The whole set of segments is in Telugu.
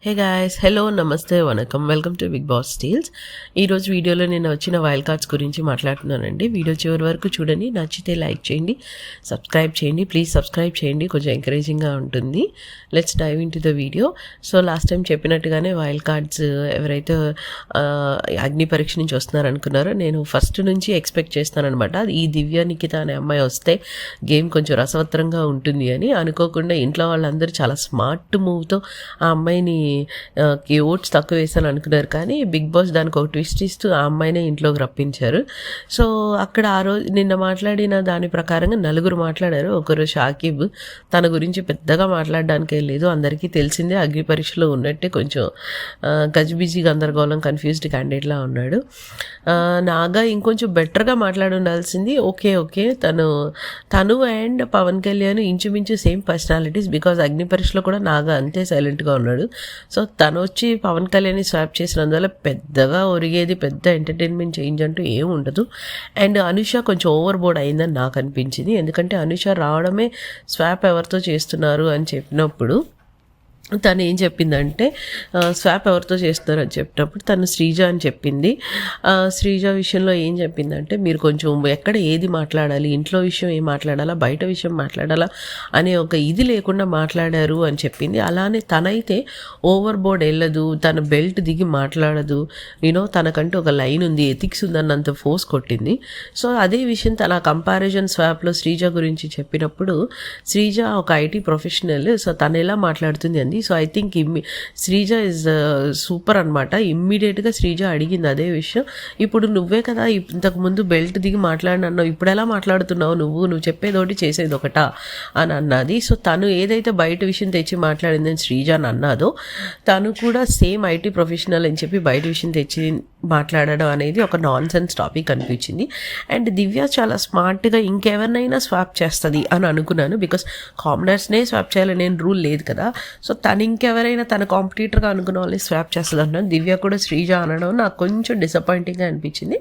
హే గాయ్స్, హలో, నమస్తే, వనకం, welcome to Big Boss Steels. ఈరోజు వీడియోలో నేను వచ్చిన వైల్డ్ కార్డ్స్ గురించి మాట్లాడుతున్నానండి. వీడియో చివరి వరకు చూడండి, నచ్చితే లైక్ చేయండి, సబ్స్క్రైబ్ చేయండి, ప్లీజ్ సబ్స్క్రైబ్ చేయండి, కొంచెం ఎంకరేజింగ్గా ఉంటుంది. Let's dive into the video. So last time చెప్పినట్టుగానే వైల్డ్ కార్డ్స్ ఎవరైతే అగ్ని పరీక్ష నుంచి వస్తున్నారనుకున్నారో నేను ఫస్ట్ నుంచి ఎక్స్పెక్ట్ చేస్తానన్నమాట. ఈ దివ్య నిఖిత అనే అమ్మాయి వస్తే గేమ్ కొంచెం రసవత్తరంగా ఉంటుంది అని. అనుకోకుండా ఇంట్లో వాళ్ళందరూ చాలా స్మార్ట్ మూవ్తో ఆ అమ్మాయిని ఓట్స్ తక్కువ వేసాను అనుకున్నారు, కానీ బిగ్ బాస్ దానికి ఒక ట్విస్ట్ ఇస్తూ ఆ అమ్మాయినే ఇంట్లోకి రప్పించారు. సో అక్కడ ఆ రోజు నిన్న మాట్లాడిన దాని ప్రకారంగా నలుగురు మాట్లాడారు. ఒకరు షాకిబ్, తన గురించి పెద్దగా మాట్లాడడానికే లేదు, అందరికీ తెలిసిందే అగ్ని పరీక్షలో ఉన్నట్టే కొంచెం గజిబిజి గందరగోళం కన్ఫ్యూజ్డ్ క్యాండిడేట్లా ఉన్నాడు. నాగా ఇంకొంచెం బెటర్గా మాట్లాడి ఉండాల్సింది. ఓకే తను అండ్ పవన్ కళ్యాణ్ ఇంచుమించు సేమ్ పర్సనాలిటీస్, బికాజ్ అగ్ని పరీక్షలో కూడా నాగా అంతే సైలెంట్గా ఉన్నాడు. సో తను వచ్చి పవన్ కళ్యాణ్ని స్వాప్ చేసినందువల్ల పెద్దగా ఒరిగేది పెద్ద ఎంటర్టైన్మెంట్ చేంజ్ అంటూ ఏం ఉండదు. అండ్ అనుష కొంచెం ఓవర్ బోర్డ్ అయిందని నాకు అనిపించింది. ఎందుకంటే అనుష రావడమే స్వాప్ ఎవరితో చేస్తున్నారు అని చెప్పినప్పుడు తను ఏం చెప్పిందంటే స్వాప్ ఎవరితో చేస్తున్నారని చెప్పినప్పుడు తను శ్రీజ అని చెప్పింది. శ్రీజ విషయంలో ఏం చెప్పిందంటే మీరు కొంచెం ఎక్కడ ఏది మాట్లాడాలి, ఇంట్లో విషయం ఏం మాట్లాడాలా, బయట విషయం మాట్లాడాలా అనే ఒక ఇది లేకుండా మాట్లాడారు అని చెప్పింది. అలానే తనైతే ఓవర్ బోర్డ్ వెళ్ళదు, తన బెల్ట్ దిగి మాట్లాడదు, తనకంటూ ఒక లైన్ ఉంది, ఎథిక్స్ ఉందన్నంత ఫోర్స్ కొట్టింది. సో అదే విషయం తన కంపారిజన్ స్వాప్లో శ్రీజ గురించి చెప్పినప్పుడు శ్రీజ ఒక ఐటీ ప్రొఫెషనల్, సో తను ఎలా మాట్లాడుతుంది అంది. So I think Sreeja is super అనమాట. ఇమ్మీడియట్గా శ్రీజ అడిగింది అదే విషయం. ఇప్పుడు నువ్వే కదా ఇంతకుముందు బెల్ట్ దిగి మాట్లాడినన్నావు, ఇప్పుడు ఎలా మాట్లాడుతున్నావు, నువ్వు చెప్పేదోటి చేసేది ఒకటా అని అన్నది. సో తను ఏదైతే బయట విషయం తెచ్చి మాట్లాడిందని శ్రీజ అని అన్నదో, తను కూడా సేమ్ ఐటీ ప్రొఫెషనల్ అని చెప్పి బయట విషయం తెచ్చి మాట్లాడడం అనేది ఒక నాన్ సెన్స్ టాపిక్ అనిపించింది. అండ్ దివ్య చాలా స్మార్ట్గా ఇంకెవరినైనా స్వాప్ చేస్తుంది అని అనుకున్నాను, బికాస్ కామనర్స్నే స్వాప్ చేయాలని నేను రూల్ లేదు కదా. సో తను ఇంకెవరైనా తన కాంపిటీటర్గా అనుకున్న వాళ్ళని స్వాప్ చేస్తుంది అన్నాను. దివ్య కూడా శ్రీజ అనడం నాకు కొంచెం డిసప్పాయింటింగ్గా అనిపించింది.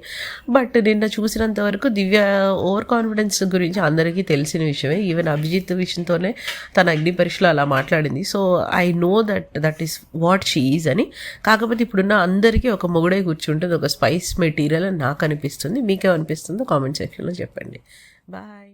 బట్ నిన్న చూసినంత వరకు దివ్య ఓవర్ కాన్ఫిడెన్స్ గురించి అందరికీ తెలిసిన విషయమే. ఈవెన్ అభిజిత్ విషయంతోనే తన అగ్ని పరీక్షలో అలా మాట్లాడింది. So I know that is what she is అని. కాకపోతే ఇప్పుడున్న అందరికీ ఒక మొగుడే కూర్చుంటుంది, ఒక స్పైస్ మెటీరియల్ అని నాకు అనిపిస్తుంది. మీకేమనిపిస్తుందో కామెంట్ సెక్షన్లో చెప్పండి. బాయ్.